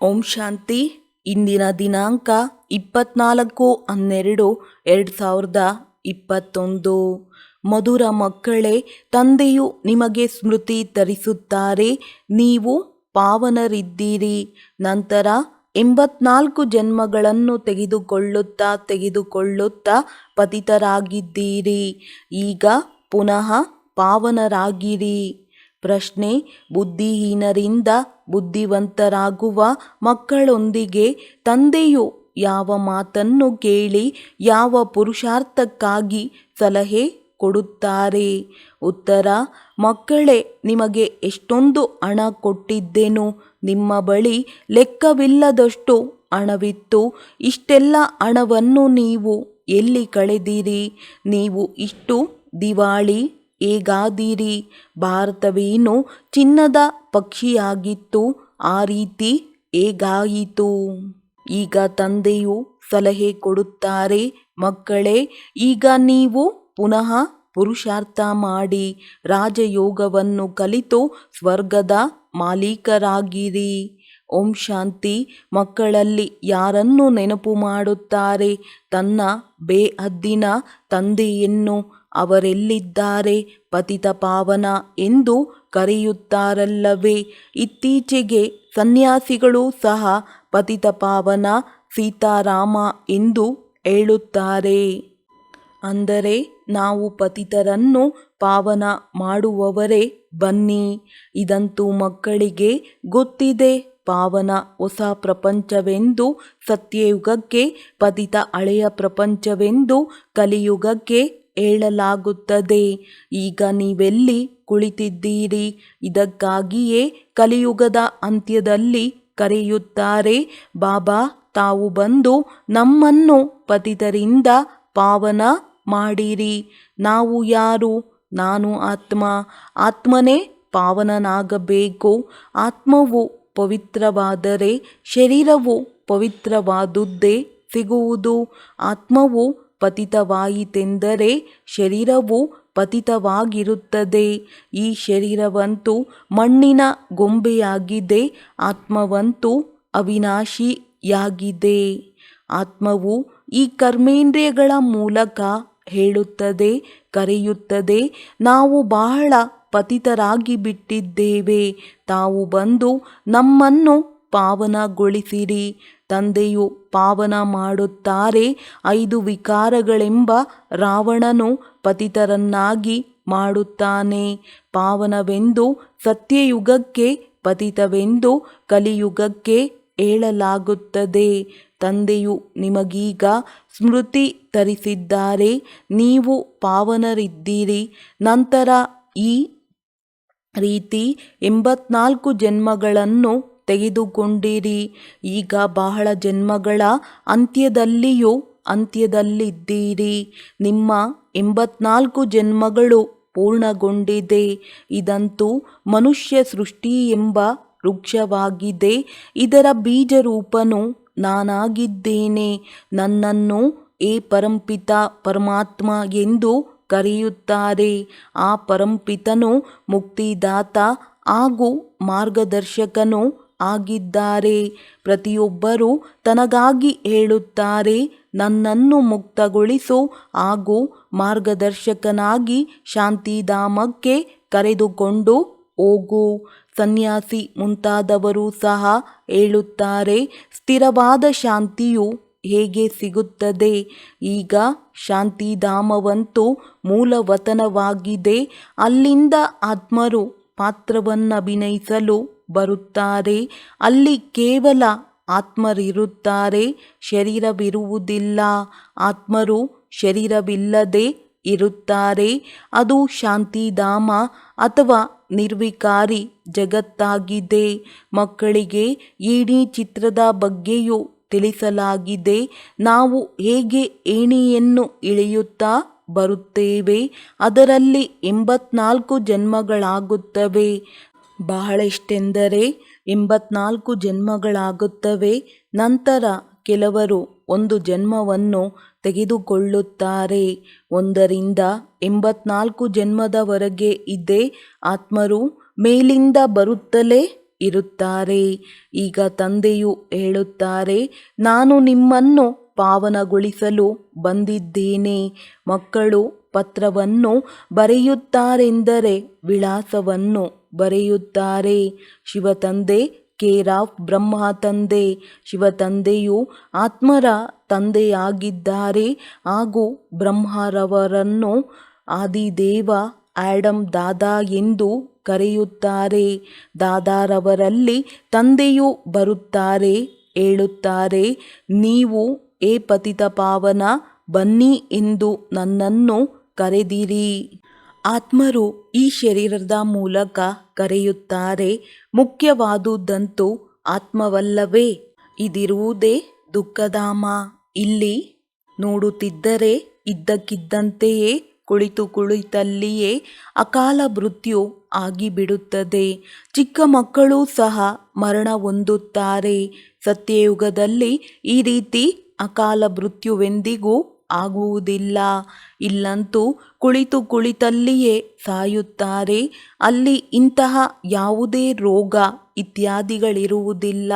ಓಂ ಶಾಂತಿ. ಇಂದಿನ ದಿನಾಂಕ 24/12/2021. ಮಧುರ ಮಕ್ಕಳೇ, ತಂದೆಯು ನಿಮಗೆ ಸ್ಮೃತಿ ತರಿಸುತ್ತಾರೆ. ನೀವು ಪಾವನರಿದ್ದೀರಿ. ನಂತರ 84 ಜನ್ಮಗಳನ್ನು ತೆಗೆದುಕೊಳ್ಳುತ್ತಾ ಪತಿತರಾಗಿದ್ದೀರಿ. ಈಗ ಪುನಃ ಪಾವನರಾಗಿರಿ. ಪ್ರಶ್ನೆ: ಬುದ್ಧಿಹೀನರಿಂದ ಬುದ್ಧಿವಂತರಾಗುವ ಮಕ್ಕಳೊಂದಿಗೆ ತಂದೆಯು ಯಾವ ಮಾತನ್ನು ಕೇಳಿ ಯಾವ ಪುರುಷಾರ್ಥಕ್ಕಾಗಿ ಸಲಹೆ ಕೊಡುತ್ತಾರೆ? ಉತ್ತರ: ಮಕ್ಕಳೇ, ನಿಮಗೆ ಎಷ್ಟೊಂದು ಹಣ ಕೊಟ್ಟಿದ್ದೆನು. ನಿಮ್ಮ ಬಳಿ ಲೆಕ್ಕವಿಲ್ಲದಷ್ಟು ಹಣವಿತ್ತು. ಇಷ್ಟೆಲ್ಲ ಹಣವನ್ನು ನೀವು ಎಲ್ಲಿ ಕಳೆದಿರಿ? ನೀವು ಇಷ್ಟು ದಿವಾಳಿ ಹೇಗಾದಿರಿ? ಭಾರತವೇನು ಚಿನ್ನದ ಪಕ್ಷಿಯಾಗಿತ್ತು? ಆ ರೀತಿ ಹೇಗಾಯಿತು? ಈಗ ತಂದೆಯು ಸಲಹೆ ಕೊಡುತ್ತಾರೆ. ಮಕ್ಕಳೇ, ಈಗ ನೀವು ಪುನಃ ಪುರುಷಾರ್ಥ ಮಾಡಿ ರಾಜಯೋಗವನ್ನು ಕಲಿತು ಸ್ವರ್ಗದ ಮಾಲೀಕರಾಗಿರಿ. ಓಂ ಶಾಂತಿ. ಮಕ್ಕಳಲ್ಲಿ ಯಾರನ್ನು ನೆನಪು ಮಾಡುತ್ತಾರೆ? ತನ್ನ ಬೇಹದ್ದಿನ ತಂದೆಯನ್ನು. ಅವರೆಲ್ಲಿದ್ದಾರೆ? ಪತಿತ ಪಾವನ ಎಂದು ಕರೆಯುತ್ತಾರಲ್ಲವೇ? ಇತ್ತೀಚೆಗೆ ಸನ್ಯಾಸಿಗಳು ಸಹ ಪತಿತ ಪಾವನ ಸೀತಾರಾಮ ಎಂದು ಹೇಳುತ್ತಾರೆ. ಅಂದರೆ ನಾವು ಪತಿತರನ್ನು ಪಾವನ ಮಾಡುವವರೇ. ಬನ್ನಿ, ಇದಂತೂ ಮಕ್ಕಳಿಗೆ ಗೊತ್ತಿದೆ. ಪಾವನ ಹೊಸ ಪ್ರಪಂಚವೆಂದು ಸತ್ಯಯುಗಕ್ಕೆ, ಪತಿತ ಹಳೆಯ ಪ್ರಪಂಚವೆಂದು ಕಲಿಯುಗಕ್ಕೆ ಹೇಳಲಾಗುತ್ತದೆ. ಈಗ ನೀವೆಲ್ಲಿ ಕುಳಿತಿದ್ದೀರಿ? ಇದಕ್ಕಾಗಿಯೇ ಕಲಿಯುಗದ ಅಂತ್ಯದಲ್ಲಿ ಕರೆಯುತ್ತಾರೆ, ಬಾಬಾ ತಾವು ಬಂದು ನಮ್ಮನ್ನು ಪತಿತರಿಂದ ಪಾವನ ಮಾಡಿರಿ. ನಾವು ಯಾರು? ನಾನು ಆತ್ಮ. ಆತ್ಮನೇ ಪಾವನನಾಗಬೇಕು. ಆತ್ಮವು ಪವಿತ್ರವಾದರೆ ಶರೀರವು ಪವಿತ್ರವಾದುದೇ ಸಿಗುವುದು. ಆತ್ಮವು ಪತಿತವಾಯಿತೆಂದರೆ ಶರೀರವು ಪತಿತವಾಗಿರುತ್ತದೆ. ಈ ಶರೀರವಂತೂ ಮಣ್ಣಿನ ಗೊಂಬೆಯಾಗಿದೆ. ಆತ್ಮವಂತೂ ಅವಿನಾಶಿಯಾಗಿದೆ. ಆತ್ಮವು ಈ ಕರ್ಮೇಂದ್ರಿಯಗಳ ಮೂಲಕ ಹೇಳುತ್ತದೆ, ಕರೆಯುತ್ತದೆ, ನಾವು ಬಹಳ ಪತಿತರಾಗಿ ಬಿಟ್ಟಿದ್ದೇವೆ. ತಾವು ಬಂದು ನಮ್ಮನ್ನು ಪಾವನಗೊಳಿಸಿರಿ. ತಂದೆಯು ಪಾವನ ಮಾಡುತ್ತಾರೆ. 5 ವಿಕಾರಗಳೆಂಬ ರಾವಣನು ಪತಿತರನ್ನಾಗಿ ಮಾಡುತ್ತಾನೆ. ಪಾವನವೆಂದು ಸತ್ಯಯುಗಕ್ಕೆ, ಪತಿತವೆಂದು ಕಲಿಯುಗಕ್ಕೆ ಹೇಳಲಾಗುತ್ತದೆ. ತಂದೆಯು ನಿಮಗೀಗ ಸ್ಮೃತಿ ತರಿಸಿದ್ದಾರೆ. ನೀವು ಪಾವನರಿದ್ದೀರಿ. ನಂತರ ಈ ರೀತಿ 84 ಜನ್ಮಗಳನ್ನು ತೆಗೆದುಕೊಂಡಿರಿ. ಈಗ ಬಹಳ ಜನ್ಮಗಳ ಅಂತ್ಯದಲ್ಲಿದ್ದೀರಿ. ನಿಮ್ಮ 84 ಜನ್ಮಗಳು ಪೂರ್ಣಗೊಂಡಿದೆ. ಇದಂತೂ ಮನುಷ್ಯ ಸೃಷ್ಟಿ ಎಂಬ ವೃಕ್ಷವಾಗಿದೆ. ಇದರ ಬೀಜರೂಪನು ನಾನಾಗಿದ್ದೇನೆ. ನನ್ನನ್ನು ಏ ಪರಂಪಿತ ಪರಮಾತ್ಮ ಎಂದು ಕರೆಯುತ್ತಾರೆ. ಆ ಪರಂಪಿತನು ಮುಕ್ತಿದಾತ ಹಾಗೂ ಮಾರ್ಗದರ್ಶಕನೂ ಆಗಿದ್ದಾರೆ. ಪ್ರತಿಯೊಬ್ಬರೂ ತನಗಾಗಿ ಹೇಳುತ್ತಾರೆ, ನನ್ನನ್ನು ಮುಕ್ತಗೊಳಿಸು ಹಾಗೂ ಮಾರ್ಗದರ್ಶಕನಾಗಿ ಶಾಂತಿಧಾಮಕ್ಕೆ ಕರೆದುಕೊಂಡು ಹೋಗು. ಸನ್ಯಾಸಿ ಮುಂತಾದವರು ಸಹ ಹೇಳುತ್ತಾರೆ, ಸ್ಥಿರವಾದ ಶಾಂತಿಯು ಹೇಗೆ ಸಿಗುತ್ತದೆ? ಈಗ ಶಾಂತಿಧಾಮವಂತೂ ಮೂಲವತನವಾಗಿದೆ. ಅಲ್ಲಿಂದ ಆತ್ಮರು ಪಾತ್ರವನ್ನಭಿನಯಿಸಲು ಬರುತ್ತಾರೆ. ಅಲ್ಲಿ ಕೇವಲ ಆತ್ಮರಿರುತ್ತಾರೆ, ಶರೀರವಿರುವುದಿಲ್ಲ. ಆತ್ಮರು ಶರೀರವಿಲ್ಲದೆ ಇರುತ್ತಾರೆ. ಅದು ಶಾಂತಿಧಾಮ ಅಥವಾ ನಿರ್ವಿಕಾರಿ ಜಗತ್ತಾಗಿದೆ. ಮಕ್ಕಳಿಗೆ ಏಣಿ ಚಿತ್ರದ ಬಗ್ಗೆಯೂ ತಿಳಿಸಲಾಗಿದೆ. ನಾವು ಹೇಗೆ ಏಣಿಯನ್ನು ಇಳಿಯುತ್ತಾ ಬರುತ್ತೇವೆ. ಅದರಲ್ಲಿ 84 ಜನ್ಮಗಳಾಗುತ್ತವೆ. ಬಹಳಷ್ಟೆಂದರೆ 84 ಜನ್ಮಗಳಾಗುತ್ತವೆ. ನಂತರ ಕೆಲವರು 1 ಜನ್ಮವನ್ನು ತೆಗೆದುಕೊಳ್ಳುತ್ತಾರೆ. 1ರಿಂದ 84 ಜನ್ಮದವರೆಗೆ ಇದೆ. ಆತ್ಮರು ಮೇಲಿಂದ ಬರುತ್ತಲೇ ಇರುತ್ತಾರೆ. ಈಗ ತಂದೆಯು ಹೇಳುತ್ತಾರೆ, ನಾನು ನಿಮ್ಮನ್ನು ಪಾವನಗೊಳಿಸಲು ಬಂದಿದ್ದೇನೆ. ಮಕ್ಕಳು ಪತ್ರವನ್ನು ಬರೆಯುತ್ತಾರೆಂದರೆ ವಿಳಾಸವನ್ನು ಬರೆಯುತ್ತಾರೆ. ಶಿವತಂದೆ ಕೇರ್ ಆಫ್ ಬ್ರಹ್ಮ ತಂದೆ. ಶಿವತಂದೆಯು ಆತ್ಮರ ತಂದೆಯಾಗಿದ್ದಾರೆ ಹಾಗೂ ಬ್ರಹ್ಮರವರನ್ನು ಆದಿದೇವ ಆಡಮ್ ದಾದಾ ಎಂದು ಕರೆಯುತ್ತಾರೆ. ದಾದಾರವರಲ್ಲಿ ತಂದೆಯು ಬರುತ್ತಾರೆ, ಹೇಳುತ್ತಾರೆ, ನೀವು ಏ ಪತಿತ ಪಾವನ ಬನ್ನಿ ಎಂದು ನನ್ನನ್ನು ಕರೆದಿರಿ. ಆತ್ಮರು ಈ ಶರೀರದ ಮೂಲಕ ಕರೆಯುತ್ತಾರೆ. ಮುಖ್ಯವಾದುದಂತೂ ಆತ್ಮವಲ್ಲವೇ? ಇದಿರುವುದೇ ದುಃಖಧಾಮ. ಇಲ್ಲಿ ನೋಡುತ್ತಿದ್ದರೆ ಇದ್ದಕ್ಕಿದ್ದಂತೆಯೇ ಕುಳಿತಲ್ಲಿಯೇ ಅಕಾಲ ಮೃತ್ಯು ಆಗಿಬಿಡುತ್ತದೆ. ಚಿಕ್ಕ ಮಕ್ಕಳು ಸಹ ಮರಣ ಹೊಂದುತ್ತಾರೆ. ಸತ್ಯಯುಗದಲ್ಲಿ ಈ ರೀತಿ ಅಕಾಲ ಮೃತ್ಯುವೆಂದಿಗೂ ಆಗುವುದಿಲ್ಲ. ಇಲ್ಲಂತೂ ಕುಳಿತಲ್ಲಿಯೇ ಸಾಯುತ್ತಾರೆ. ಅಲ್ಲಿ ಇಂತಹ ಯಾವುದೇ ರೋಗ ಇತ್ಯಾದಿಗಳಿರುವುದಿಲ್ಲ.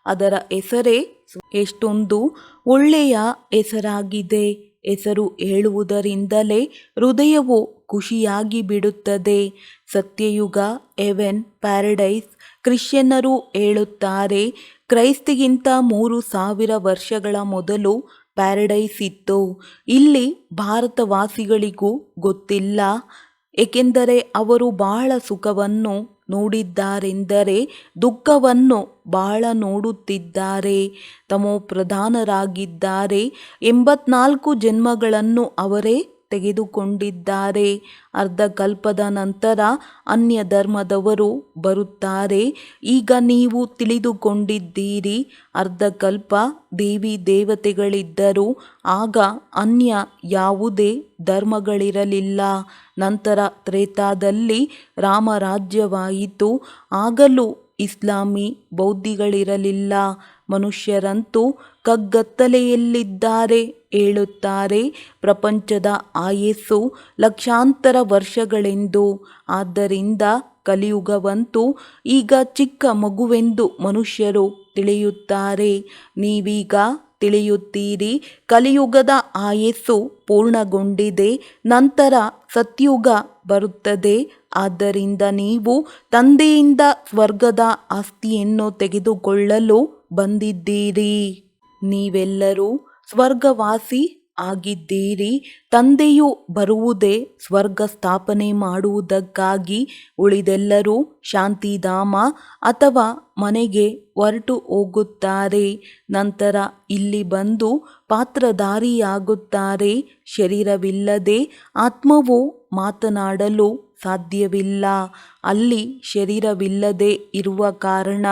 ಅದರ ಹೆಸರೇ ಎಷ್ಟೊಂದು ಒಳ್ಳೆಯ ಹೆಸರಾಗಿದೆ. ಹೆಸರು ಹೇಳುವುದರಿಂದಲೇ ಹೃದಯವು ಖುಷಿಯಾಗಿ ಬಿಡುತ್ತದೆ. ಸತ್ಯಯುಗ, ಹೆವೆನ್, ಪ್ಯಾರಡೈಸ್. ಕ್ರಿಶ್ಚಿಯನ್ನರು ಹೇಳುತ್ತಾರೆ, ಕ್ರೈಸ್ತಿಗಿಂತ 3000 ವರ್ಷಗಳ ಮೊದಲು ಪ್ಯಾರಡೈಸ್ ಇತ್ತು. ಇಲ್ಲಿ ಭಾರತವಾಸಿಗಳಿಗೂ ಗೊತ್ತಿಲ್ಲ. ಏಕೆಂದರೆ ಅವರು ಬಹಳ ಸುಖವನ್ನು ನೋಡಿದ್ದಾರೆಂದರೆ ದುಃಖವನ್ನು ಬಹಳ ನೋಡುತ್ತಿದ್ದಾರೆ. ತಮೋಪ್ರಧಾನರಾಗಿದ್ದಾರೆ. 84 ಜನ್ಮಗಳನ್ನು ಅವರೇ ತೆಗೆದುಕೊಂಡಿದ್ದಾರೆ. ಅರ್ಧಕಲ್ಪದ ನಂತರ ಅನ್ಯ ಧರ್ಮದವರು ಬರುತ್ತಾರೆ. ಈಗ ನೀವು ತಿಳಿದುಕೊಂಡಿದ್ದೀರಿ, ಅರ್ಧಕಲ್ಪ ದೇವಿ ದೇವತೆಗಳಿದ್ದರು. ಆಗ ಅನ್ಯ ಯಾವುದೇ ಧರ್ಮಗಳಿರಲಿಲ್ಲ. ನಂತರ ತ್ರೇತಾದಲ್ಲಿ ರಾಮರಾಜ್ಯವಾಯಿತು. ಆಗಲೂ ಇಸ್ಲಾಮಿ ಬೌದ್ಧಿಗಳಿರಲಿಲ್ಲ. ಮನುಷ್ಯರಂತೂ ಕಗ್ಗತ್ತಲೆಯಲ್ಲಿದ್ದಾರೆ. ಹೇಳುತ್ತಾರೆ, ಪ್ರಪಂಚದ ಆಯಸ್ಸು ಲಕ್ಷಾಂತರ ವರ್ಷಗಳೆಂದು. ಆದ್ದರಿಂದ ಕಲಿಯುಗವಂತೂ ಈಗ ಚಿಕ್ಕ ಮಗುವೆಂದು ಮನುಷ್ಯರು ತಿಳಿಯುತ್ತಾರೆ. ನೀವೀಗ ತಿಳಿಯುತ್ತೀರಿ, ಕಲಿಯುಗದ ಆಯಸ್ಸು ಪೂರ್ಣಗೊಂಡಿದೆ. ನಂತರ ಸತ್ಯುಗ ಬರುತ್ತದೆ. ಆದ್ದರಿಂದ ನೀವು ತಂದೆಯಿಂದ ಸ್ವರ್ಗದ ಆಸ್ತಿಯನ್ನು ತೆಗೆದುಕೊಳ್ಳಲು ಬಂದಿದ್ದೀರಿ. ನೀವೆಲ್ಲರೂ ಸ್ವರ್ಗವಾಸಿ ಆಗಿದ್ದೀರಿ. ತಂದೆಯು ಬರುವುದೇ ಸ್ವರ್ಗ ಸ್ಥಾಪನೆ ಮಾಡುವುದಕ್ಕಾಗಿ. ಉಳಿದೆಲ್ಲರೂ ಶಾಂತಿಧಾಮ ಅಥವಾ ಮನೆಗೆ ಹೊರಟು ಹೋಗುತ್ತಾರೆ. ನಂತರ ಇಲ್ಲಿ ಬಂದು ಪಾತ್ರಧಾರಿಯಾಗುತ್ತಾರೆ. ಶರೀರವಿಲ್ಲದೆ ಆತ್ಮವು ಮಾತನಾಡಲು ಸಾಧ್ಯವಿಲ್ಲ. ಅಲ್ಲಿ ಶರೀರವಿಲ್ಲದೆ ಇರುವ ಕಾರಣ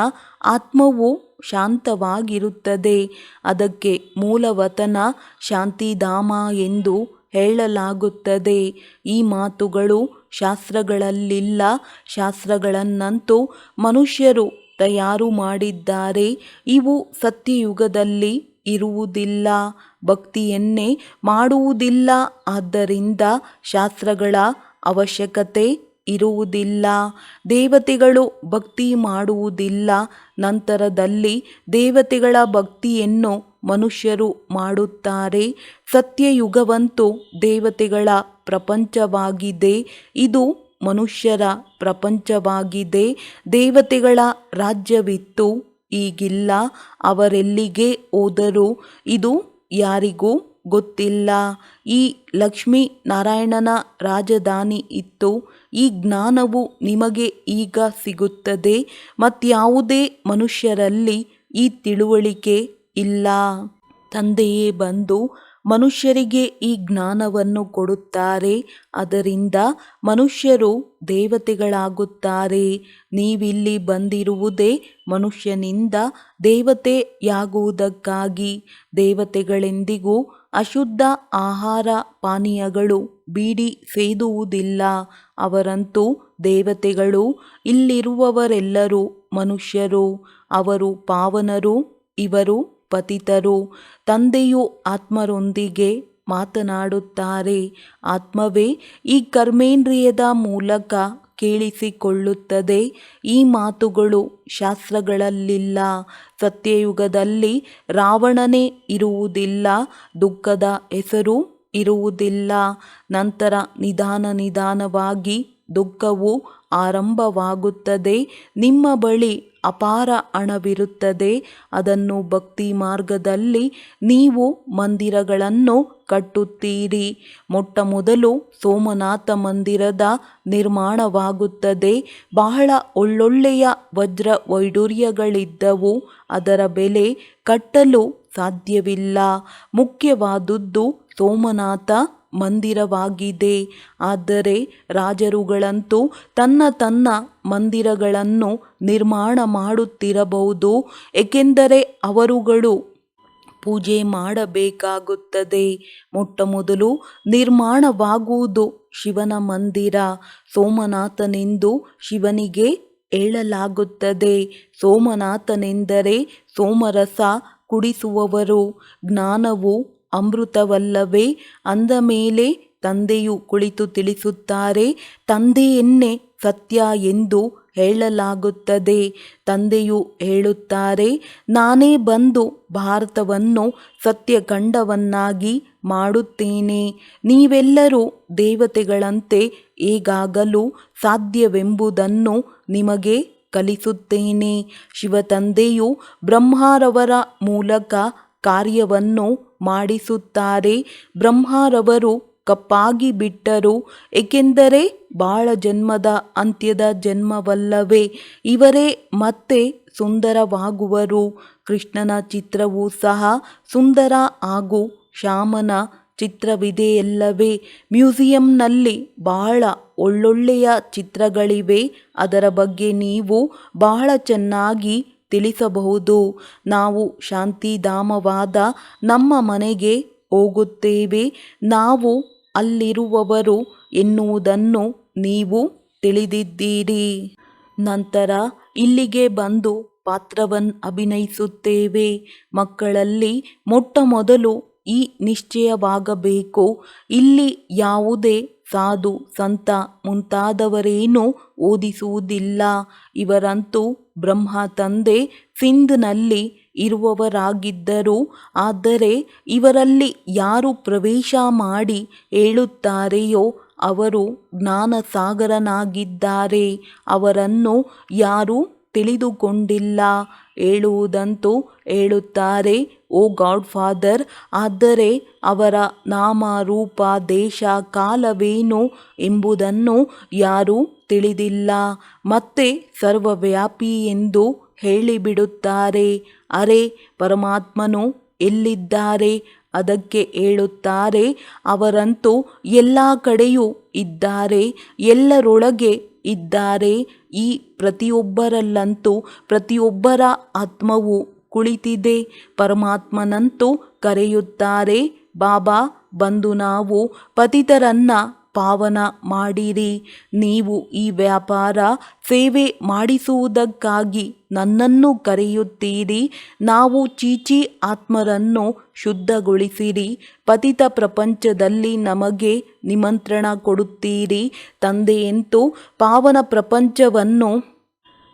ಆತ್ಮವು ಶಾಂತವಾಗಿರುತ್ತದೆ. ಅದಕ್ಕೆ ಮೂಲವತನ ಶಾಂತಿಧಾಮ ಎಂದು ಹೇಳಲಾಗುತ್ತದೆ. ಈ ಮಾತುಗಳು ಶಾಸ್ತ್ರಗಳಲ್ಲಿಲ್ಲ. ಶಾಸ್ತ್ರಗಳನ್ನಂತೂ ಮನುಷ್ಯರು ತಯಾರು ಮಾಡಿದ್ದಾರೆ. ಇವು ಸತ್ಯಯುಗದಲ್ಲಿ ಇರುವುದಿಲ್ಲ. ಭಕ್ತಿಯನ್ನೇ ಮಾಡುವುದಿಲ್ಲ. ಆದ್ದರಿಂದ ಶಾಸ್ತ್ರಗಳ ಅವಶ್ಯಕತೆ ಇರುವುದಿಲ್ಲ. ದೇವತೆಗಳು ಭಕ್ತಿ ಮಾಡುವುದಿಲ್ಲ. ನಂತರದಲ್ಲಿ ದೇವತೆಗಳ ಭಕ್ತಿಯನ್ನು ಮನುಷ್ಯರು ಮಾಡುತ್ತಾರೆ. ಸತ್ಯಯುಗವಂತೂ ದೇವತೆಗಳ ಪ್ರಪಂಚವಾಗಿದೆ. ಇದು ಮನುಷ್ಯರ ಪ್ರಪಂಚವಾಗಿದೆ. ದೇವತೆಗಳ ರಾಜ್ಯವಿತ್ತು, ಈಗಿಲ್ಲ. ಅವರೆಲ್ಲಿಗೆ ಹೋದರು ಇದು ಯಾರಿಗೂ ಗೊತ್ತಿಲ್ಲ. ಈ ಲಕ್ಷ್ಮೀ ನಾರಾಯಣನ ರಾಜಧಾನಿ ಇತ್ತು. ಈ ಜ್ಞಾನವು ನಿಮಗೆ ಈಗ ಸಿಗುತ್ತದೆ. ಮತ್ಯಾವುದೇ ಮನುಷ್ಯರಲ್ಲಿ ಈ ತಿಳುವಳಿಕೆ ಇಲ್ಲ. ತಂದೆಯೇ ಬಂದು ಮನುಷ್ಯರಿಗೆ ಈ ಜ್ಞಾನವನ್ನು ಕೊಡುತ್ತಾರೆ. ಅದರಿಂದ ಮನುಷ್ಯರು ದೇವತೆಗಳಾಗುತ್ತಾರೆ. ನೀವಿಲ್ಲಿ ಬಂದಿರುವುದೇ ಮನುಷ್ಯನಿಂದ ದೇವತೆಯಾಗುವುದಕ್ಕಾಗಿ. ದೇವತೆಗಳೆಂದಿಗೂ ಅಶುದ್ಧ ಆಹಾರ ಪಾನೀಯಗಳು, ಬೀಡಿ ಸೇದುವುದಿಲ್ಲ. ಅವರಂತೂ ದೇವತೆಗಳು. ಇಲ್ಲಿರುವವರೆಲ್ಲರೂ ಮನುಷ್ಯರು. ಅವರು ಪಾವನರು, ಇವರು ಪತಿತರು. ತಂದೆಯು ಆತ್ಮರೊಂದಿಗೆ ಮಾತನಾಡುತ್ತಾರೆ. ಆತ್ಮವೇ ಈ ಕರ್ಮೇಂದ್ರಿಯದ ಮೂಲಕ ಕೇಳಿಸಿಕೊಳ್ಳುತ್ತದೆ. ಈ ಮಾತುಗಳು ಶಾಸ್ತ್ರಗಳಲ್ಲಿಲ್ಲ. ಸತ್ಯಯುಗದಲ್ಲಿ ರಾವಣನೇ ಇರುವುದಿಲ್ಲ, ದುಃಖದ ಹೆಸರು ಇರುವುದಿಲ್ಲ. ನಂತರ ನಿಧಾನವಾಗಿ ದುಃಖವು ಆರಂಭವಾಗುತ್ತದೆ. ನಿಮ್ಮ ಬಳಿ ಅಪಾರ ಹಣವಿರುತ್ತದೆ. ಅದನ್ನು ಭಕ್ತಿ ಮಾರ್ಗದಲ್ಲಿ ನೀವು ಮಂದಿರಗಳನ್ನು ಕಟ್ಟುತ್ತೀರಿ. ಮೊಟ್ಟಮೊದಲು ಸೋಮನಾಥ ಮಂದಿರದ ನಿರ್ಮಾಣವಾಗುತ್ತದೆ. ಬಹಳ ಒಳ್ಳೊಳ್ಳೆಯ ವಜ್ರ ವೈಡೂರ್ಯಗಳಿದ್ದವು. ಅದರ ಬೆಲೆ ಕಟ್ಟಲು ಸಾಧ್ಯವಿಲ್ಲ. ಮುಖ್ಯವಾದುದು ಸೋಮನಾಥ ಮಂದಿರವಾಗಿದೆ. ಆದರೆ ರಾಜರುಗಳಂತೂ ತನ್ನ ಮಂದಿರಗಳನ್ನು ನಿರ್ಮಾಣ ಮಾಡುತ್ತಿರಬಹುದು. ಏಕೆಂದರೆ ಅವರುಗಳು ಪೂಜೆ ಮಾಡಬೇಕಾಗುತ್ತದೆ. ಮೊಟ್ಟಮೊದಲು ನಿರ್ಮಾಣವಾಗುವುದು ಶಿವನ ಮಂದಿರ. ಸೋಮನಾಥನೆಂದು ಶಿವನಿಗೆ ಹೇಳಲಾಗುತ್ತದೆ. ಸೋಮನಾಥನೆಂದರೆ ಸೋಮರಸ ಕುಡಿಸುವವರು. ಜ್ಞಾನವು ಅಮೃತವಲ್ಲವೇ? ಅಂದ ಮೇಲೆ ತಂದೆಯು ಕುಳಿತು ತಿಳಿಸುತ್ತಾರೆ. ತಂದೆಯನ್ನೇ ಸತ್ಯ ಎಂದು ಹೇಳಲಾಗುತ್ತದೆ. ತಂದೆಯು ಹೇಳುತ್ತಾರೆ, ನಾನೇ ಬಂದು ಭಾರತವನ್ನು ಸತ್ಯಖಂಡವನ್ನಾಗಿ ಮಾಡುತ್ತೇನೆ. ನೀವೆಲ್ಲರೂ ದೇವತೆಗಳಂತೆ ಹೇಗಾಗಲು ಸಾಧ್ಯವೆಂಬುದನ್ನು ನಿಮಗೆ ಕಲಿಸುತ್ತೇನೆ. ಶಿವತಂದೆಯು ಬ್ರಹ್ಮರವರ ಮೂಲಕ ಕಾರ್ಯವನ್ನು ಮಾಡಿಸುತ್ತಾರೆ. ಬ್ರಹ್ಮರವರು ಕಪ್ಪಾಗಿ ಬಿಟ್ಟರು. ಏಕೆಂದರೆ ಬಾಳ ಜನ್ಮದ ಅಂತ್ಯದ ಜನ್ಮವಲ್ಲವೇ? ಇವರೇ ಮತ್ತೆ ಸುಂದರವಾಗುವರು. ಕೃಷ್ಣನ ಚಿತ್ರವೂ ಸಹ ಸುಂದರ ಹಾಗೂ ಶ್ಯಾಮನ ಚಿತ್ರವಿದೆಯಲ್ಲವೇ? ಮ್ಯೂಸಿಯಂನಲ್ಲಿ ಬಹಳ ಒಳ್ಳೊಳ್ಳೆಯ ಚಿತ್ರಗಳಿವೆ. ಅದರ ಬಗ್ಗೆ ನೀವು ಬಹಳ ಚೆನ್ನಾಗಿ ತಿಳಿಸಬಹುದು. ನಾವು ಶಾಂತಿಧಾಮವಾದ ನಮ್ಮ ಮನೆಗೆ ಹೋಗುತ್ತೇವೆ. ನಾವು ಅಲ್ಲಿರುವವರು ಎನ್ನುವುದನ್ನು ನೀವು ತಿಳಿದಿದ್ದೀರಿ. ನಂತರ ಇಲ್ಲಿಗೆ ಬಂದು ಪಾತ್ರವನ್ನು ಅಭಿನಯಿಸುತ್ತೇವೆ. ಮಕ್ಕಳಲ್ಲಿ ಮೊಟ್ಟಮೊದಲು ಈ ನಿಶ್ಚಯವಾಗಬೇಕು, ಇಲ್ಲಿ ಯಾವುದೇ ಸಾಧು ಸಂತ ಮುಂತಾದವರೇನೂ ಓದಿಸುವುದಿಲ್ಲ. ಇವರಂತೂ ಬ್ರಹ್ಮ ತಂದೆ ಸಿಂಧ್ನಲ್ಲಿ ಇರುವವರಾಗಿದ್ದರು. ಆದರೆ ಇವರಲ್ಲಿ ಯಾರು ಪ್ರವೇಶ ಮಾಡಿ ಹೇಳುತ್ತಾರೆಯೋ ಅವರು ಜ್ಞಾನಸಾಗರನಾಗಿದ್ದಾರೆ. ಅವರನ್ನು ಯಾರೂ ತಿಳಿದುಕೊಂಡಿಲ್ಲ. ಹೇಳುವುದಂತೂ ಹೇಳುತ್ತಾರೆ, ಓ ಗಾಡ್ ಫಾದರ್. ಆದರೆ ಅವರ ನಾಮ ರೂಪ ದೇಶ ಕಾಲವೇನು ಎಂಬುದನ್ನು ಯಾರೂ ತಿಳಿದಿಲ್ಲ. ಮತ್ತೆ ಸರ್ವವ್ಯಾಪಿ ಎಂದು ಹೇಳಿಬಿಡುತ್ತಾರೆ. ಅರೆ, ಪರಮಾತ್ಮನು ಎಲ್ಲಿದ್ದಾರೆ? ಅದಕ್ಕೆ ಹೇಳುತ್ತಾರೆ, ಅವರಂತೂ ಎಲ್ಲ ಕಡೆಯೂ ಇದ್ದಾರೆ, ಎಲ್ಲರೊಳಗೆ ಇದ್ದಾರೆ. ಈ ಪ್ರತಿಯೊಬ್ಬರಲ್ಲಂತೂ ಪ್ರತಿಯೊಬ್ಬರ ಆತ್ಮವು ಕುಳಿತಿದೆ. ಪರಮಾತ್ಮನಂತೂ ಕರೆಯುತ್ತಾರೆ, ಬಾಬಾ ಬಂದು ನಾವು ಪತಿತರನ್ನ ಪಾವನ ಮಾಡಿರಿ. ನೀವು ಈ ವ್ಯಾಪಾರ ಸೇವೆ ಮಾಡಿಸುವುದಕ್ಕಾಗಿ ನನ್ನನ್ನು ಕರೆಯುತ್ತೀರಿ. ನಾವು ಚೀಚಿ ಆತ್ಮರನ್ನು ಶುದ್ಧಗೊಳಿಸಿರಿ. ಪತಿತ ಪ್ರಪಂಚದಲ್ಲಿ ನಮಗೆ ನಿಮಂತ್ರಣ ಕೊಡುತ್ತೀರಿ. ತಂದೆಯಂತೂ ಪಾವನ ಪ್ರಪಂಚವನ್ನು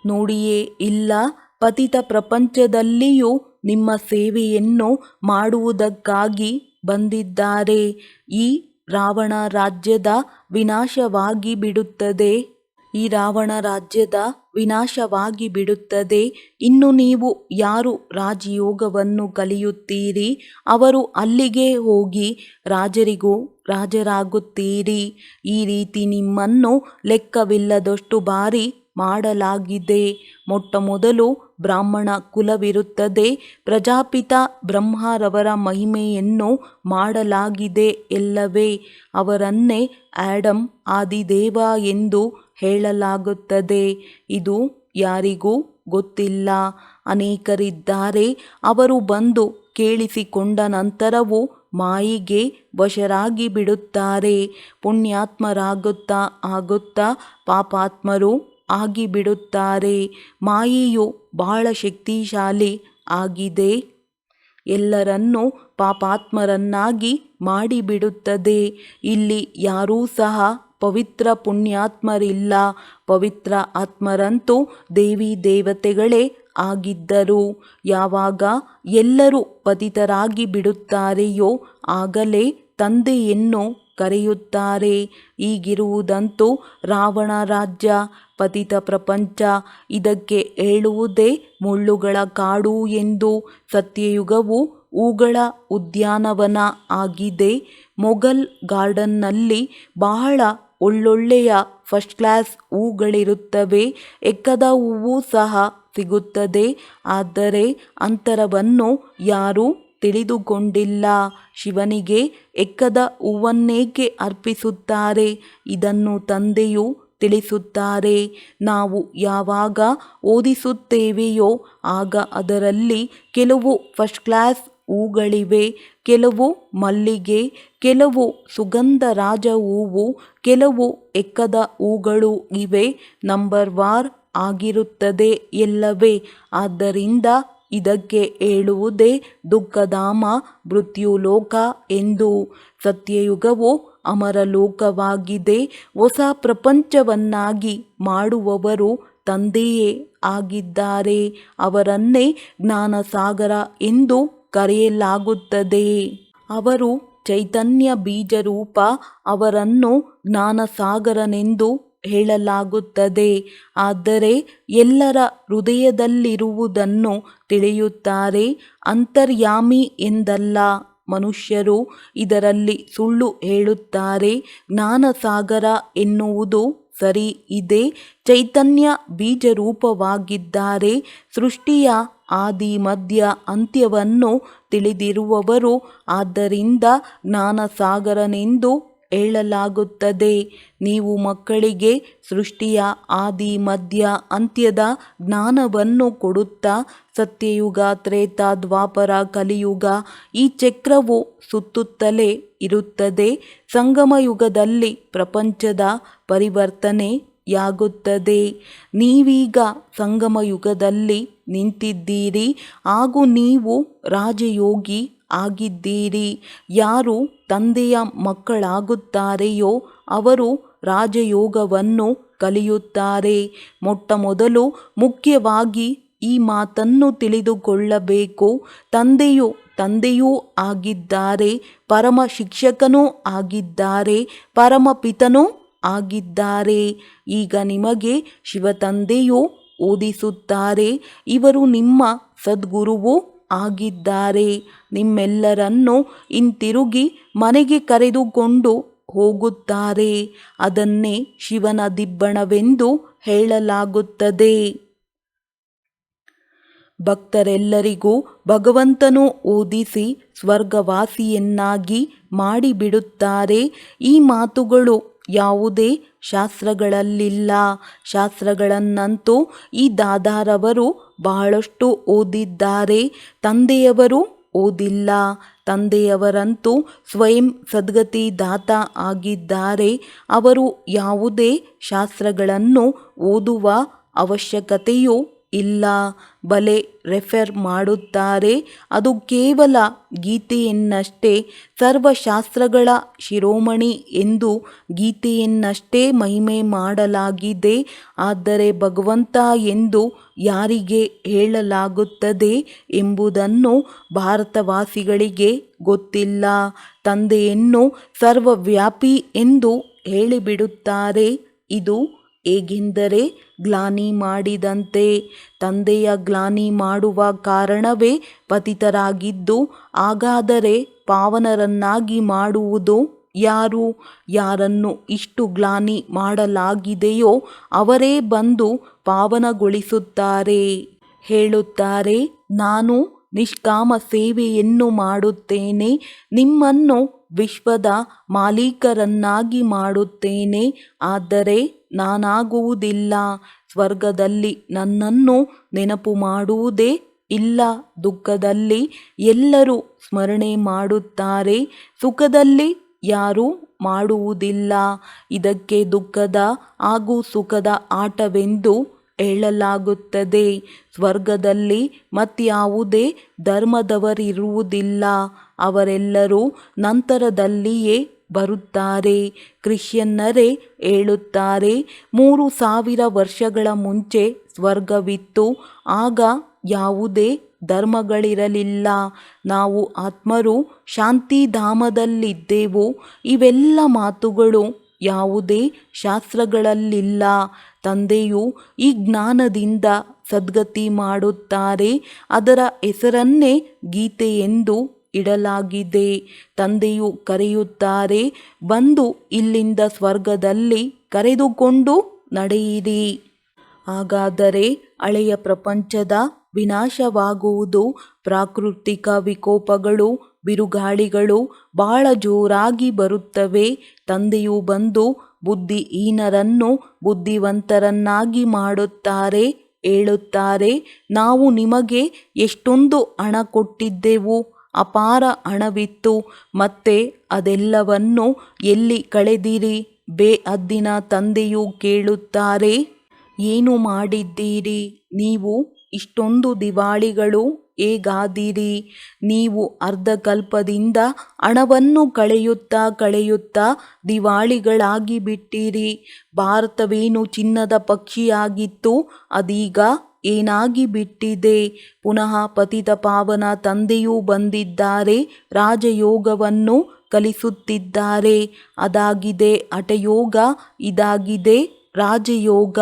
ನೋಡಿಯೇ ಇಲ್ಲ. ಪತಿತ ಪ್ರಪಂಚದಲ್ಲಿಯೂ ನಿಮ್ಮ ಸೇವೆಯನ್ನು ಮಾಡುವುದಕ್ಕಾಗಿ ಬಂದಿದ್ದಾರೆ. ಈ ರಾವಣ ರಾಜ್ಯದ ವಿನಾಶವಾಗಿ ಬಿಡುತ್ತದೆ. ಈ ರಾವಣ ರಾಜ್ಯದ ವಿನಾಶವಾಗಿ ಬಿಡುತ್ತದೆ. ಇನ್ನು ನೀವು ಯಾರು ರಾಜಯೋಗವನ್ನು ಕಲಿಯುತ್ತೀರಿ ಅವರು ಅಲ್ಲಿಗೆ ಹೋಗಿ ರಾಜರಿಗೂ ರಾಜರಾಗುತ್ತೀರಿ. ಈ ರೀತಿ ನಿಮ್ಮನ್ನು ಲೆಕ್ಕವಿಲ್ಲದಷ್ಟು ಬಾರಿ ಮಾಡಲಾಗಿದೆ. ಮೊಟ್ಟಮೊದಲು ಬ್ರಾಹ್ಮಣ ಕುಲವಿರುತ್ತದೆ. ಪ್ರಜಾಪಿತ ಬ್ರಹ್ಮರವರ ಮಹಿಮೆಯನ್ನು ಮಾಡಲಾಗಿದೆ ಎಲ್ಲವೇ. ಅವರನ್ನೇ ಆಡಮ್ ಆದಿದೇವ ಎಂದು ಹೇಳಲಾಗುತ್ತದೆ. ಇದು ಯಾರಿಗೂ ಗೊತ್ತಿಲ್ಲ. ಅನೇಕರಿದ್ದಾರೆ. ಅವರು ಬಂದು ಕೇಳಿಸಿಕೊಂಡ ನಂತರವೂ ಮಾಯಿಗೆ ವಶರಾಗಿ ಬಿಡುತ್ತಾರೆ. ಪುಣ್ಯಾತ್ಮರಾಗುತ್ತಾ ಆಗುತ್ತಾ ಪಾಪಾತ್ಮರು ಆಗಿಬಿಡುತ್ತಾರೆ. ಮಾಯೆಯು ಬಹಳ ಶಕ್ತಿಶಾಲಿ ಆಗಿದೆ. ಎಲ್ಲರನ್ನೂ ಪಾಪಾತ್ಮರನ್ನಾಗಿ ಮಾಡಿಬಿಡುತ್ತದೆ. ಇಲ್ಲಿ ಯಾರೂ ಸಹ ಪವಿತ್ರ ಪುಣ್ಯಾತ್ಮರಿಲ್ಲ. ಪವಿತ್ರ ಆತ್ಮರಂತೂ ದೇವಿ ದೇವತೆಗಳೇ ಆಗಿದ್ದರು. ಯಾವಾಗ ಎಲ್ಲರೂ ಪತಿತರಾಗಿ ಬಿಡುತ್ತಾರೆಯೋ ಆಗಲೇ ತಂದೆಯನ್ನು ಕರೆಯುತ್ತಾರೆ. ಈಗಿರುವುದಂತೂ ರಾವಣ ರಾಜ್ಯ, ಪತಿತ ಪ್ರಪಂಚ. ಇದಕ್ಕೆ ಹೇಳುವುದೇ ಮುಳ್ಳುಗಳ ಕಾಡು ಎಂದು. ಸತ್ಯಯುಗವು ಹೂಗಳ ಉದ್ಯಾನವನ ಆಗಿದೆ. ಮೊಘಲ್ ಗಾರ್ಡನ್ನಲ್ಲಿ ಬಹಳ ಒಳ್ಳೊಳ್ಳೆಯ ಫಸ್ಟ್ ಕ್ಲಾಸ್ ಹೂಗಳಿರುತ್ತವೆ. ಎಕ್ಕದ ಹೂವು ಸಹ ಸಿಗುತ್ತದೆ. ಆದರೆ ಅಂತರವನ್ನು ಯಾರೂ ತಿಳಿದುಕೊಂಡಿಲ್ಲ. ಶಿವನಿಗೆ ಎಕ್ಕದ ಹೂವನ್ನೇಕೆ ಅರ್ಪಿಸುತ್ತಾರೆ? ಇದನ್ನು ತಂದೆಯು ತಿಳಿಸುತ್ತಾರೆ. ನಾವು ಯಾವಾಗ ಓದಿಸುತ್ತೇವೆಯೋ ಆಗ ಅದರಲ್ಲಿ ಕೆಲವು ಫಸ್ಟ್ ಕ್ಲಾಸ್ ಹೂಗಳಿವೆ, ಕೆಲವು ಮಲ್ಲಿಗೆ, ಕೆಲವು ಸುಗಂಧರಾಜ ಹೂವು, ಕೆಲವು ಎಕ್ಕದ ಹೂಗಳು ಇವೆ. ನಂಬರ್ ವಾರ್ ಆಗಿರುತ್ತದೆ ಎಲ್ಲವೇ. ಆದ್ದರಿಂದ ಇದಕ್ಕೆ ಹೇಳುವುದೇ ದುಃಖಧಾಮ, ಮೃತ್ಯುಲೋಕ ಎಂದು. ಸತ್ಯಯುಗವು ಅಮರಲೋಕವಾಗಿದೆ. ಹೊಸ ಪ್ರಪಂಚವನ್ನಾಗಿ ಮಾಡುವವರು ತಂದೆಯೇ ಆಗಿದ್ದಾರೆ. ಅವರನ್ನೇ ಜ್ಞಾನಸಾಗರ ಎಂದು ಕರೆಯಲಾಗುತ್ತದೆ. ಅವರು ಚೈತನ್ಯ ಬೀಜರೂಪ. ಅವರನ್ನು ಜ್ಞಾನಸಾಗರನೆಂದು ಹೇಳಲಾಗುತ್ತದೆ. ಆದರೆ ಎಲ್ಲರ ಹೃದಯದಲ್ಲಿರುವುದನ್ನು ತಿಳಿಯುತ್ತಾರೆ. ಅಂತರ್ಯಾಮಿ ಎಂದಲ್ಲ. ಮನುಷ್ಯರು ಇದರಲ್ಲಿ ಸುಳ್ಳು ಹೇಳುತ್ತಾರೆ. ಜ್ಞಾನಸಾಗರ ಎನ್ನುವುದು ಸರಿ ಇದೆ. ಚೈತನ್ಯ ಬೀಜರೂಪವಾಗಿದ್ದಾರೆ. ಸೃಷ್ಟಿಯ ಆದಿ ಮಧ್ಯ ಅಂತ್ಯವನ್ನು ತಿಳಿದಿರುವವರು. ಆದ್ದರಿಂದ ಜ್ಞಾನಸಾಗರನೆಂದು ಹೇಳಲಾಗುತ್ತದೆ. ನೀವು ಮಕ್ಕಳಿಗೆ ಸೃಷ್ಟಿಯ ಆದಿ ಮಧ್ಯ ಅಂತ್ಯದ ಜ್ಞಾನವನ್ನು ಕೊಡುತ್ತಾ ಸತ್ಯಯುಗ, ತ್ರೇತ, ದ್ವಾಪರ, ಕಲಿಯುಗ ಈ ಚಕ್ರವು ಸುತ್ತುತ್ತಲೇ ಇರುತ್ತದೆ. ಸಂಗಮಯುಗದಲ್ಲಿ ಪ್ರಪಂಚದ ಪರಿವರ್ತನೆಯಾಗುತ್ತದೆ. ನೀವೀಗ ಸಂಗಮಯುಗದಲ್ಲಿ ನಿಂತಿದ್ದೀರಿ ಹಾಗೂ ನೀವು ರಾಜಯೋಗಿ ಆಗಿದ್ದೀರಿ. ಯಾರು ತಂದೆಯ ಮಕ್ಕಳಾಗುತ್ತಾರೆಯೋ ಅವರು ರಾಜಯೋಗವನ್ನು ಕಲಿಯುತ್ತಾರೆ. ಮೊಟ್ಟಮೊದಲು ಮುಖ್ಯವಾಗಿ ಈ ಮಾತನ್ನು ತಿಳಿದುಕೊಳ್ಳಬೇಕು. ತಂದೆಯೂ ಆಗಿದ್ದಾರೆ, ಪರಮ ಶಿಕ್ಷಕನೂ ಆಗಿದ್ದಾರೆ, ಪರಮಪಿತನೂ ಆಗಿದ್ದಾರೆ. ಈಗ ನಿಮಗೆ ಶಿವತಂದೆಯು ಓದಿಸುತ್ತಾರೆ. ಇವರು ನಿಮ್ಮ ಸದ್ಗುರುವೂ ಆಗಿದ್ದಾರೆ. ನಿಮ್ಮೆಲ್ಲರನ್ನು ಹಿಂತಿರುಗಿ ಮನೆಗೆ ಕರೆದುಕೊಂಡು ಹೋಗುತ್ತಾರೆ. ಅದನ್ನೇ ಶಿವನ ದಿಬ್ಬಣವೆಂದು ಹೇಳಲಾಗುತ್ತದೆ. ಭಕ್ತರೆಲ್ಲರಿಗೂ ಭಗವಂತನು ಓದಿಸಿ ಸ್ವರ್ಗವಾಸಿಯನ್ನಾಗಿ ಮಾಡಿಬಿಡುತ್ತಾರೆ. ಈ ಮಾತುಗಳು ಯಾವುದೇ ಶಾಸ್ತ್ರಗಳಲ್ಲಿಲ್ಲ. ಶಾಸ್ತ್ರಗಳನ್ನಂತೂ ಈ ದಾದಾರವರು ಬಹಳಷ್ಟು ಓದಿದ್ದಾರೆ. ತಂದೆಯವರು ಓದಿಲ್ಲ. ತಂದೆಯವರಂತೂ ಸ್ವಯಂ ಸದ್ಗತಿ ದಾತ ಆಗಿದ್ದಾರೆ. ಅವರು ಯಾವುದೇ ಶಾಸ್ತ್ರಗಳನ್ನು ಓದುವ ಅವಶ್ಯಕತೆಯೂ ಇಲ್ಲ. ಬಲೆ ರೆಫರ್ ಮಾಡುತ್ತಾರೆ. ಅದು ಕೇವಲ ಗೀತೆಯನ್ನಷ್ಟೇ. ಸರ್ವಶಾಸ್ತ್ರಗಳ ಶಿರೋಮಣಿ ಎಂದು ಗೀತೆಯನ್ನಷ್ಟೇ ಮಹಿಮೆ ಮಾಡಲಾಗಿದೆ. ಆದರೆ ಭಗವಂತ ಎಂದು ಯಾರಿಗೆ ಹೇಳಲಾಗುತ್ತದೆ ಎಂಬುದನ್ನು ಭಾರತವಾಸಿಗಳಿಗೆ ಗೊತ್ತಿಲ್ಲ. ತಂದೆಯನ್ನು ಸರ್ವವ್ಯಾಪಿ ಎಂದು ಹೇಳಿಬಿಡುತ್ತಾರೆ. ಇದು ಹೇಗೆಂದರೆ ಗ್ಲಾನಿ ಮಾಡಿದಂತೆ. ತಂದೆಯ ಗ್ಲಾನಿ ಮಾಡುವ ಕಾರಣವೇ ಪತಿತರಾಗಿದ್ದು. ಹಾಗಾದರೆ ಪಾವನರನ್ನಾಗಿ ಮಾಡುವುದು ಯಾರು? ಯಾರನ್ನು ಇಷ್ಟು ಗ್ಲಾನಿ ಮಾಡಲಾಗಿದೆಯೋ ಅವರೇ ಬಂದು ಪಾವನಗೊಳಿಸುತ್ತಾರೆ. ಹೇಳುತ್ತಾರೆ, ನಾನು ನಿಷ್ಕಾಮ ಸೇವೆಯನ್ನು ಮಾಡುತ್ತೇನೆ. ನಿಮ್ಮನ್ನು ವಿಶ್ವದ ಮಾಲೀಕರನ್ನಾಗಿ ಮಾಡುತ್ತೇನೆ. ಆದರೆ ನಾನಾಗುವುದಿಲ್ಲ. ಸ್ವರ್ಗದಲ್ಲಿ ನನ್ನನ್ನು ನೆನಪು ಮಾಡುವುದೇ ಇಲ್ಲ. ದುಃಖದಲ್ಲಿ ಎಲ್ಲರೂ ಸ್ಮರಣೆ ಮಾಡುತ್ತಾರೆ. ಸುಖದಲ್ಲಿ ಯಾರೂ ಮಾಡುವುದಿಲ್ಲ. ಇದಕ್ಕೆ ದುಃಖದ ಹಾಗೂ ಸುಖದ ಆಟವೆಂದು ಹೇಳಲಾಗುತ್ತದೆ. ಸ್ವರ್ಗದಲ್ಲಿ ಮತ್ಯಾವುದೇ ಧರ್ಮದವರಿರುವುದಿಲ್ಲ. ಅವರೆಲ್ಲರೂ ನಂತರದಲ್ಲಿಯೇ ಬರುತ್ತಾರೆ. ಕ್ರಿಶ್ಚಿಯನ್ನರೇ ಹೇಳುತ್ತಾರೆ, 3000 ವರ್ಷಗಳ ಮುಂಚೆ ಸ್ವರ್ಗವಿತ್ತು. ಆಗ ಯಾವುದೇ ಧರ್ಮಗಳಿರಲಿಲ್ಲ. ನಾವು ಆತ್ಮರು ಶಾಂತಿಧಾಮದಲ್ಲಿದ್ದೆವು. ಇವೆಲ್ಲ ಮಾತುಗಳು ಯಾವುದೇ ಶಾಸ್ತ್ರಗಳಲ್ಲಿಲ್ಲ. ತಂದೆಯು ಈ ಜ್ಞಾನದಿಂದ ಸದ್ಗತಿ ಮಾಡುತ್ತಾರೆ. ಅದರ ಹೆಸರನ್ನೇ ಗೀತೆ ಎಂದು ಇಡಲಾಗಿದೆ. ತಂದೆಯು ಕರೆಯುತ್ತಾರೆ, ಬಂದು ಇಲ್ಲಿಂದ ಸ್ವರ್ಗದಲ್ಲಿ ಕರೆದುಕೊಂಡು ನಡೆಯಿರಿ. ಹಾಗಾದರೆ ಹಳೆಯ ಪ್ರಪಂಚದ ವಿನಾಶವಾಗುವುದು. ಪ್ರಾಕೃತಿಕ ವಿಕೋಪಗಳು, ಬಿರುಗಾಳಿಗಳು ಬಹಳ ಜೋರಾಗಿ ಬರುತ್ತವೆ. ತಂದೆಯು ಬಂದು ಬುದ್ಧಿಹೀನರನ್ನು ಬುದ್ಧಿವಂತರನ್ನಾಗಿ ಮಾಡುತ್ತಾರೆ. ಹೇಳುತ್ತಾರೆ, ನಾವು ನಿಮಗೆ ಎಷ್ಟೊಂದು ಹಣ ಕೊಟ್ಟಿದ್ದೆವು, ಅಪಾರ ಹಣವಿತ್ತು, ಮತ್ತೆ ಅದೆಲ್ಲವನ್ನು ಎಲ್ಲಿ ಕಳೆದಿರಿ? ಬೇಹದ್ದಿನ ತಂದೆಯು ಕೇಳುತ್ತಾರೆ, ಏನು ಮಾಡಿದ್ದೀರಿ? ನೀವು ಇಷ್ಟೊಂದು ದಿವಾಳಿಗಳು ಹೇಗಾದಿರಿ? ನೀವು ಅರ್ಧಕಲ್ಪದಿಂದ ಹಣವನ್ನು ಕಳೆಯುತ್ತಾ ದಿವಾಳಿಗಳಾಗಿ ಬಿಟ್ಟಿರಿ. ಭಾರತವೇನು ಚಿನ್ನದ ಪಕ್ಷಿಯಾಗಿತ್ತು, ಅದೀಗ ಏನಾಗಿ ಬಿಟ್ಟಿದೆ? ಪುನಃ ಪತಿತ ಪಾವನ ತಂದೆಯೂ ಬಂದಿದ್ದಾರೆ. ರಾಜಯೋಗವನ್ನು ಕಲಿಸುತ್ತಿದ್ದಾರೆ. ಅದಾಗಿದೆ ಹಠಯೋಗ, ಇದಾಗಿದೆ ರಾಜಯೋಗ.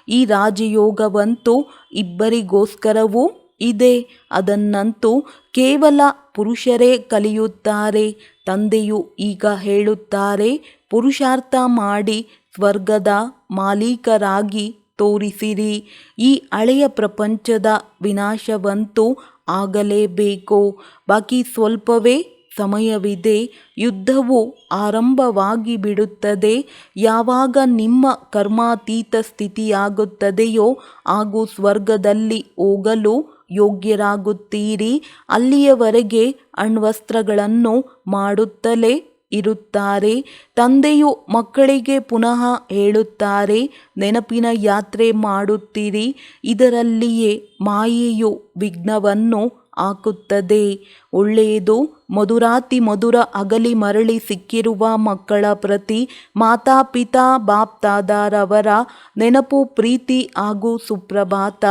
ಈ ರಾಜಯೋಗವಂತೂ ಇಬ್ಬರಿಗೋಸ್ಕರವೂ ಇದೆ. ಅದನ್ನಂತೂ ಕೇವಲ ಪುರುಷರೇ ಕಲಿಯುತ್ತಾರೆ. ತಂದೆಯು ಈಗ ಹೇಳುತ್ತಾರೆ, ಪುರುಷಾರ್ಥ ಮಾಡಿ ಸ್ವರ್ಗದ ಮಾಲೀಕರಾಗಿ ತೋರಿಸಿರಿ. ಈ ಹಳೆಯ ಪ್ರಪಂಚದ ವಿನಾಶವಂತೂ ಆಗಲೇಬೇಕು. ಬಾಕಿ ಸ್ವಲ್ಪವೇ ಸಮಯವಿದೆ. ಯುದ್ಧವು ಆರಂಭವಾಗಿ ಬಿಡುತ್ತದೆ. ಯಾವಾಗ ನಿಮ್ಮ ಕರ್ಮಾತೀತ ಸ್ಥಿತಿಯಾಗುತ್ತದೆಯೋ ಹಾಗೂ ಸ್ವರ್ಗದಲ್ಲಿ ಹೋಗಲು ಯೋಗ್ಯರಾಗುತ್ತೀರಿ. ಅಲ್ಲಿಯವರೆಗೆ ಅಣ್ವಸ್ತ್ರಗಳನ್ನು ಮಾಡುತ್ತಲೇ ಇರುತ್ತಾರೆ. ತಂದೆಯು ಮಕ್ಕಳಿಗೆ ಪುನಃ ಹೇಳುತ್ತಾರೆ, ನೆನಪಿನ ಯಾತ್ರೆ ಮಾಡುತ್ತೀರಿ. ಇದರಲ್ಲಿಯೇ ಮಾಯೆಯು ವಿಘ್ನವನ್ನು ಹಾಕುತ್ತದೆ. ಒಳ್ಳೆಯದು. ಮಧುರಾತಿ ಮಧುರ ಅಗಲಿ ಮರಳಿ ಸಿಕ್ಕಿರುವ ಮಕ್ಕಳ ಪ್ರತಿ ಮಾತಾಪಿತಾ ಬಾಪ್ದಾದಾರವರ ನೆನಪು, ಪ್ರೀತಿ ಹಾಗೂ ಸುಪ್ರಭಾತ.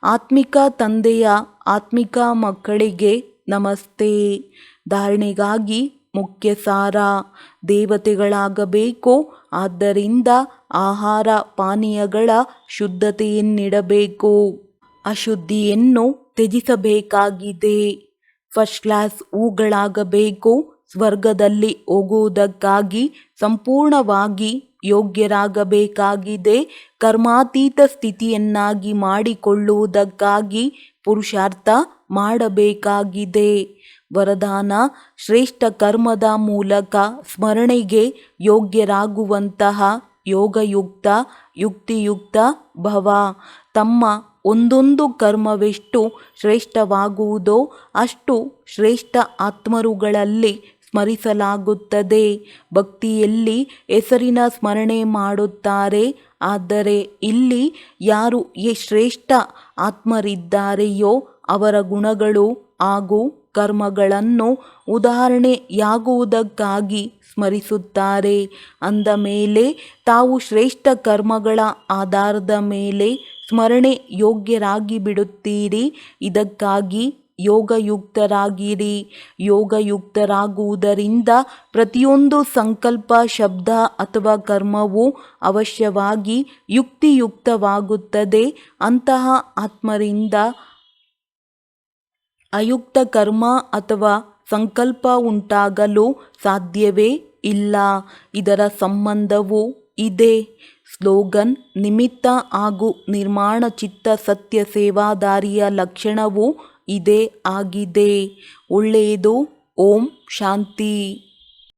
ಆತ್ಮಿಕ ತಂದೆಯ ಆತ್ಮಿಕ ಮಕ್ಕಳಿಗೆ ನಮಸ್ತೆ. ಧಾರಣೆಗಾಗಿ ಮುಖ್ಯ ಸಾರ. ದೇವತೆಗಳಾಗಬೇಕು. ಆದ್ದರಿಂದ ಆಹಾರ ಪಾನೀಯಗಳ ಶುದ್ಧತೆಯನ್ನಿಡಬೇಕು. ಅಶುದ್ಧಿಯನ್ನು ತ್ಯಜಿಸಬೇಕಾಗಿದೆ. First class ಹೂಗಳಾಗಬೇಕು. ಸ್ವರ್ಗದಲ್ಲಿ ಹೋಗುವುದಕ್ಕಾಗಿ ಸಂಪೂರ್ಣವಾಗಿ ಯೋಗ್ಯರಾಗಬೇಕಾಗಿದೆ. ಕರ್ಮಾತೀತ ಸ್ಥಿತಿಯನ್ನಾಗಿ ಮಾಡಿಕೊಳ್ಳುವುದಕ್ಕಾಗಿ ಪುರುಷಾರ್ಥ ಮಾಡಬೇಕಾಗಿದೆ. ವರದಾನ: ಶ್ರೇಷ್ಠ ಕರ್ಮದ ಮೂಲಕ ಸ್ಮರಣೆಗೆ ಯೋಗ್ಯರಾಗುವಂತಹ ಯೋಗಯುಕ್ತ ಯುಕ್ತಿಯುಕ್ತ ಭವ. ತಮ್ಮ ಒಂದೊಂದು ಕರ್ಮವೆಷ್ಟು ಶ್ರೇಷ್ಠವಾಗುವುದೋ ಅಷ್ಟು ಶ್ರೇಷ್ಠ ಆತ್ಮರುಗಳಲ್ಲಿ ಸ್ಮರಿಸಲಾಗುತ್ತದೆ. ಭಕ್ತಿಯಲ್ಲಿ ಹೆಸರಿನ ಸ್ಮರಣೆ ಮಾಡುತ್ತಾರೆ. ಆದರೆ ಇಲ್ಲಿ ಯಾರು ಶ್ರೇಷ್ಠ ಆತ್ಮರಿದ್ದಾರೆಯೋ ಅವರ ಗುಣಗಳು ಹಾಗೂ ಕರ್ಮಗಳನ್ನು ಉದಾಹರಣೆಯಾಗುವುದಕ್ಕಾಗಿ ಸ್ಮರಿಸುತ್ತಾರೆ. ಅಂದ ಮೇಲೆ ತಾವು ಶ್ರೇಷ್ಠ ಕರ್ಮಗಳ ಆಧಾರದ ಮೇಲೆ ಸ್ಮರಣೆ ಯೋಗ್ಯರಾಗಿ ಬಿಡುತ್ತೀರಿ. ಇದಕ್ಕಾಗಿ ಯೋಗಯುಕ್ತರಾಗಿರಿ. ಯೋಗಯುಕ್ತರಾಗುವುದರಿಂದ ಪ್ರತಿಯೊಂದು ಸಂಕಲ್ಪ, ಶಬ್ದ ಅಥವಾ ಕರ್ಮವು ಅವಶ್ಯವಾಗಿ ಯುಕ್ತಿಯುಕ್ತವಾಗುತ್ತದೆ. ಅಂತಹ ಆತ್ಮರಿಂದ ಅಯುಕ್ತ ಕರ್ಮ ಅಥವಾ ಸಂಕಲ್ಪ ಉಂಟಾಗಲು ಸಾಧ್ಯವೇ ಇಲ್ಲ. ಇದರ ಸಂಬಂಧವೂ ಇದೆ. ಸ್ಲೋಗನ್: ನಿಮಿತ್ತ ಹಾಗೂ ನಿರ್ಮಾಣ ಚಿತ್ತ ಸತ್ಯ ಸೇವಾದಾರಿಯ ಲಕ್ಷಣವೂ ಇದೇ ಆಗಿದೆ. ಒಳ್ಳೆಯದು. ಓಂ ಶಾಂತಿ.